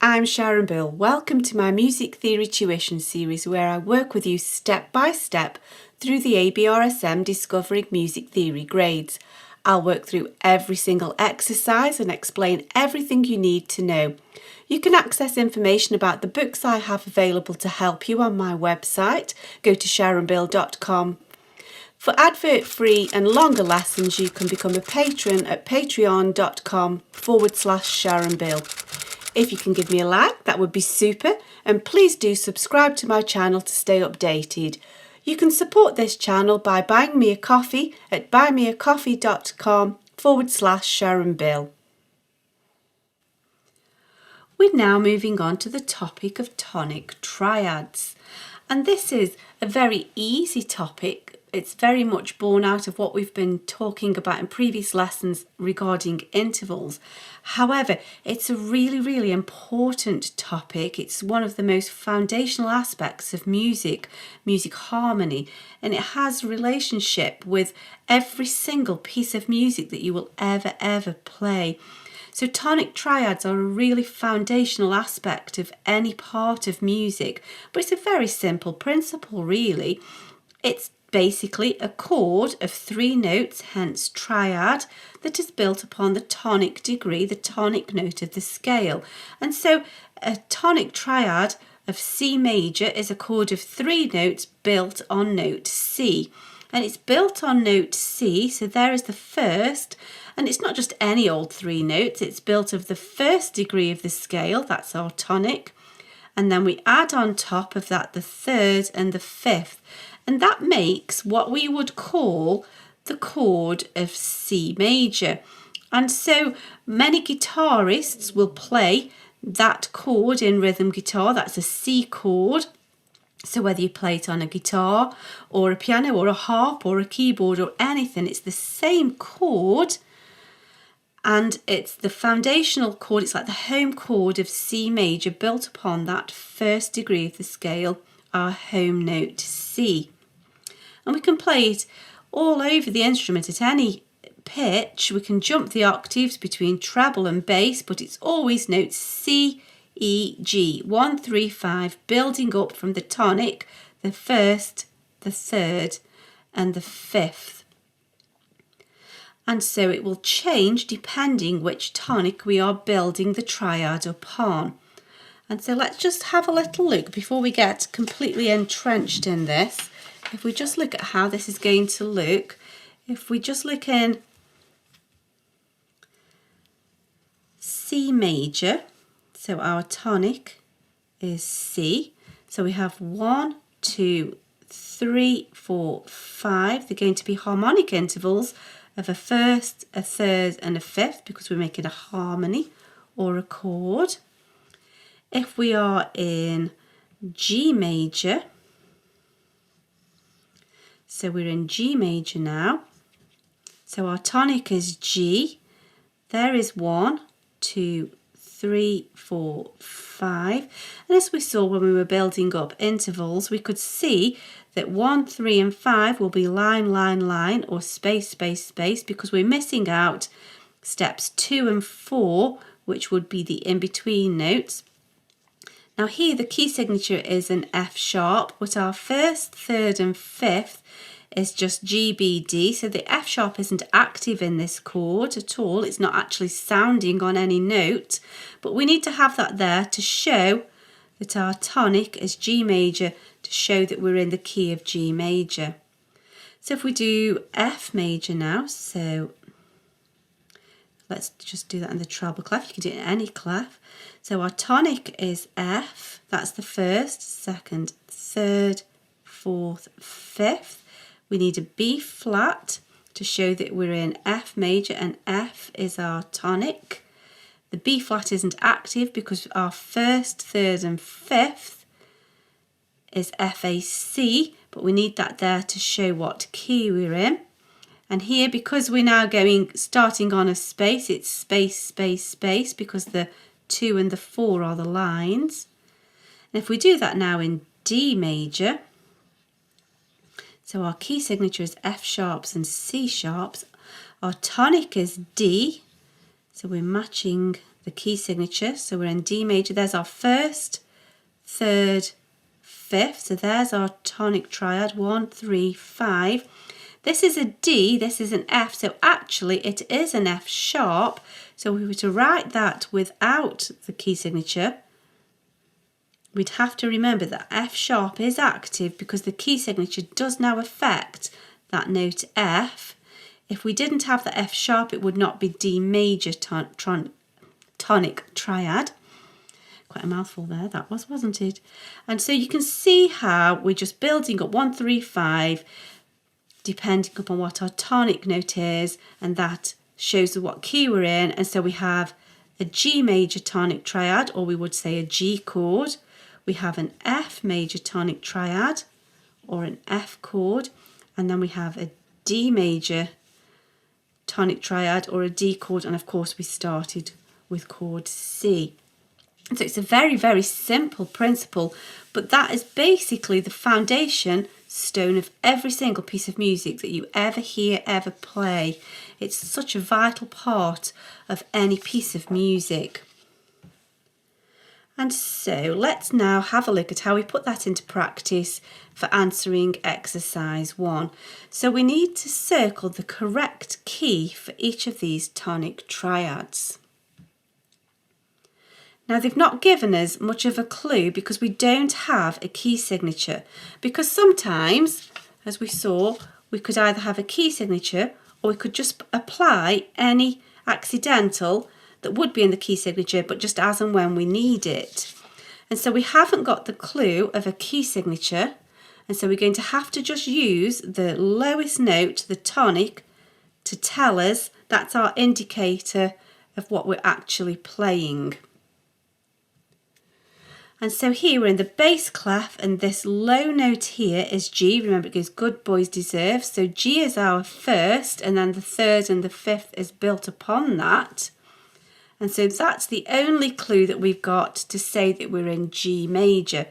I'm Sharon Bill. Welcome to my Music Theory Tuition series where I work with you step by step through the ABRSM Discovering Music Theory grades. I'll work through every single exercise and explain everything you need to know. You can access information about the books I have available to help you on my website. Go to sharonbill.com. For advert-free and longer lessons, you can become a patron at patreon.com/SharonBill. If you can give me a like, that would be super, and please do subscribe to my channel to stay updated. You can support this channel by buying me a coffee at buymeacoffee.com/SharonBill. We're now moving on to the topic of tonic triads, and this is a very easy topic. It's very much born out of what we've been talking about in previous lessons regarding intervals. However, it's a really important topic. It's one of the most foundational aspects of music harmony, and it has relationship with every single piece of music that you will ever play. So tonic triads are a really foundational aspect of any part of music, but it's a very simple principle really. It's basically a chord of 3 notes, hence triad, that is built upon the tonic degree, the tonic note of the scale. And so a tonic triad of C major is a chord of 3 notes built on note C. And it's built on note C, so there is the first, and it's not just any old 3 notes, it's built of the first degree of the scale, that's our tonic, and then we add on top of that the 3rd and the 5th. And that makes what we would call the chord of C major. And so many guitarists will play that chord in rhythm guitar. That's a C chord. So whether you play it on a guitar or a piano or a harp or a keyboard or anything, it's the same chord. And it's the foundational chord. It's like the home chord of C major built upon that first degree of the scale, our home note C. And we can play it all over the instrument at any pitch. We can jump the octaves between treble and bass, but it's always notes C, E, G, 1, 3, 5, building up from the tonic, the 1st, the 3rd, and the 5th. And so it will change depending which tonic we are building the triad upon. And so let's just have a little look before we get completely entrenched in this. If we just look at how this is going to look, if we just look in C major, so our tonic is C. So we have 1, 2, 3, 4, 5. They're going to be harmonic intervals of a 1st, a 3rd, and a 5th because we're making a harmony or a chord. If we are in G major, so we're in G major now. So our tonic is G. There is 1, 2, 3, 4, 5. And as we saw when we were building up intervals, we could see that 1, 3, and 5 will be line, or space, because we're missing out steps 2 and 4, which would be the in-between notes. Now here the key signature is an F sharp, but our 1st, 3rd and 5th is just G, B, D. So the F sharp isn't active in this chord at all. It's not actually sounding on any note, but we need to have that there to show that our tonic is G major, to show that we're in the key of G major. So if we do F major now, so let's just do that in the treble clef. You can do it in any clef. So our tonic is F, that's the 1st, 2nd, 3rd, 4th, 5th. We need a B flat to show that we're in F major, and F is our tonic. The B flat isn't active because our 1st, 3rd and 5th is F, A, C, but we need that there to show what key we're in. And here, because we're now starting on a space, it's space because the 2 and the 4 are the lines. And if we do that now in D major, so our key signature is F sharps and C sharps. Our tonic is D, So we're matching the key signature. So we're in D major. There's our first, third, fifth. So there's our tonic triad, 1, 3, 5. This is a D, this is an F, so actually it is an F sharp. So if we were to write that without the key signature, we'd have to remember that F sharp is active because the key signature does now affect that note F. If we didn't have the F sharp, it would not be D major tonic triad. Quite a mouthful there, that was, wasn't it? And so you can see how we're just building up 1, 3, 5, depending upon what our tonic note is, and that shows us what key we're in. And so we have a G major tonic triad, or we would say a G chord. We have an F major tonic triad, or an F chord, and then we have a D major tonic triad, or a D chord, and of course we started with chord C. So it's a very, very simple principle, but that is basically the foundation stone of every single piece of music that you ever hear, ever play. It's such a vital part of any piece of music. And so let's now have a look at how we put that into practice for answering exercise 1. So we need to circle the correct key for each of these tonic triads. Now they've not given us much of a clue because we don't have a key signature, because sometimes, as we saw, we could either have a key signature or we could just apply any accidental that would be in the key signature, but just as and when we need it. And so we haven't got the clue of a key signature, and so we're going to have to just use the lowest note, the tonic, to tell us that's our indicator of what we're actually playing. And so here we're in the bass clef, and this low note here is G. Remember, it goes good boys deserve. So G is our first, and then the third and the fifth is built upon that. And so that's the only clue that we've got to say that we're in G major.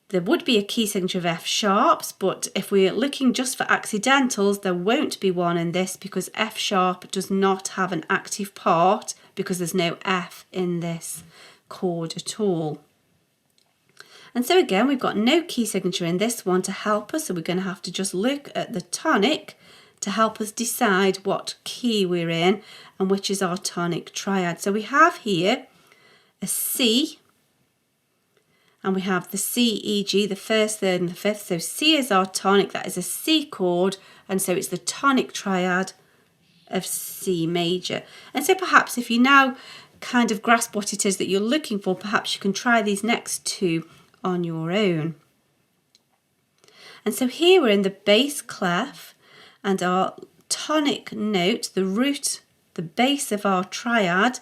There would be a key signature of F sharps, but if we're looking just for accidentals, there won't be one in this because F sharp does not have an active part because there's no F in this chord at all. And so again, we've got no key signature in this one to help us, so we're going to have to just look at the tonic to help us decide what key we're in and which is our tonic triad. So we have here a C, and we have the C, E, G, the first, third and the fifth. So C is our tonic, that is a C chord, and so it's the tonic triad of C major. And so perhaps if you now kind of grasp what it is that you're looking for, perhaps you can try these next two on your own. And so here we're in the bass clef, and our tonic note, the root, the base of our triad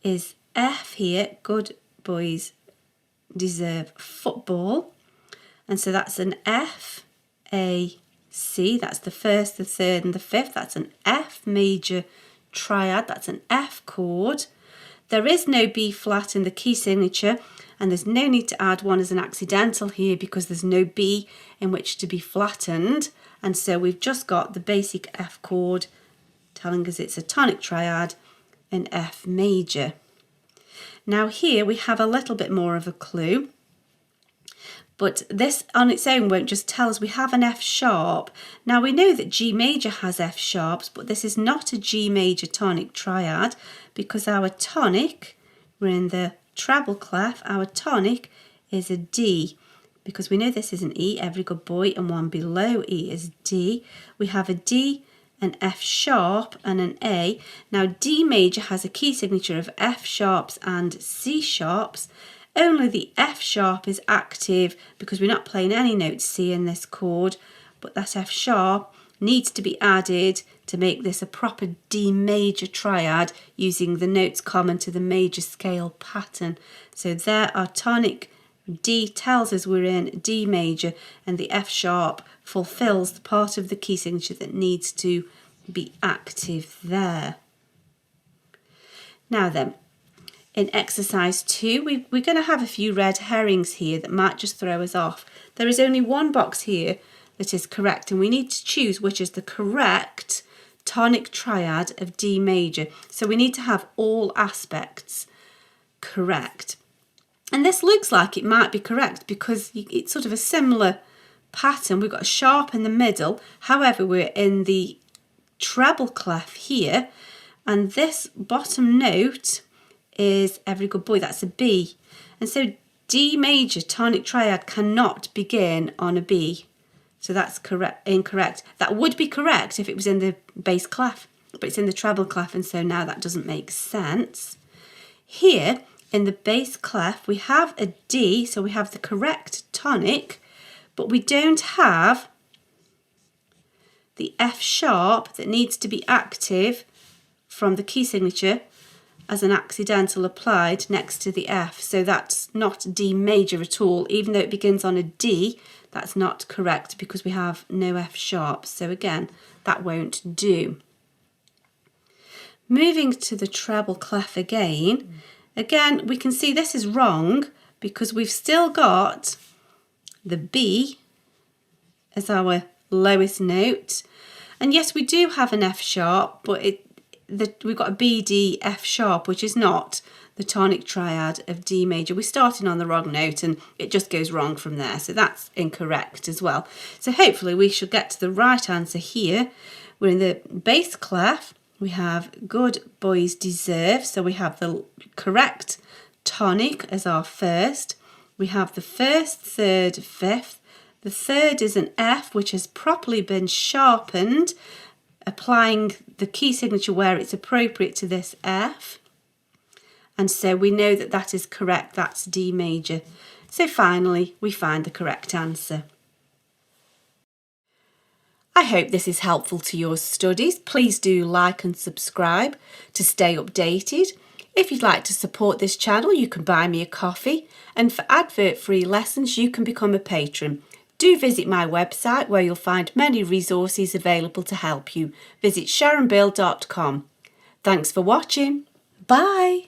is F here, good boys deserve football. And so that's an F, A, C, that's the first, the third and the fifth. That's an F major triad, that's an F chord. There is no B flat in the key signature, and there's no need to add one as an accidental here because there's no B in which to be flattened. And so we've just got the basic F chord telling us it's a tonic triad in F major. Now here we have a little bit more of a clue, but this on its own won't just tell us we have an F sharp. Now we know that G major has F sharps, but this is not a G major tonic triad because our tonic, we're in the treble clef, our tonic is a D. Because we know this is an E, every good boy, and one below E is D. We have a D, an F sharp and an A. Now D major has a key signature of F sharps and C sharps. Only the F sharp is active because we're not playing any note C in this chord, but that F sharp needs to be added to make this a proper D major triad using the notes common to the major scale pattern. So there our tonic D tells us we're in D major, and the F sharp fulfills the part of the key signature that needs to be active there. Now then, in exercise 2, we're going to have a few red herrings here that might just throw us off. There is only one box here that is correct, and we need to choose which is the correct tonic triad of D major. So we need to have all aspects correct. And this looks like it might be correct because it's sort of a similar pattern. We've got a sharp in the middle. However, we're in the treble clef here, and this bottom note is Every Good Boy. That's a B. And so D major tonic triad cannot begin on a B. So that's incorrect. That would be correct if it was in the bass clef, but it's in the treble clef, and so now that doesn't make sense. Here in the bass clef we have a D, so we have the correct tonic, but we don't have the F sharp that needs to be active from the key signature as an accidental applied next to the F. So that's not D major at all. Even though it begins on a D, that's not correct because we have no F sharp. So again, that won't do. Moving to the treble clef again, we can see this is wrong because we've still got the B as our lowest note, and yes, we do have an F sharp, but we've got a B, D, F sharp, which is not the tonic triad of D major. We're starting on the wrong note and it just goes wrong from there, so that's incorrect as well. So hopefully we should get to the right answer here. We're in the bass clef, we have Good Boys Deserve, so we have the correct tonic as our first. We have the first, third, fifth. The third is an F, which has properly been sharpened, applying the key signature where it's appropriate to this F. And so we know that that is correct, that's D major. So finally, we find the correct answer. I hope this is helpful to your studies. Please do like and subscribe to stay updated. If you'd like to support this channel, you can buy me a coffee, and for advert-free lessons, you can become a patron. Do visit my website where you'll find many resources available to help you. Visit sharonbill.com. Thanks for watching. Bye.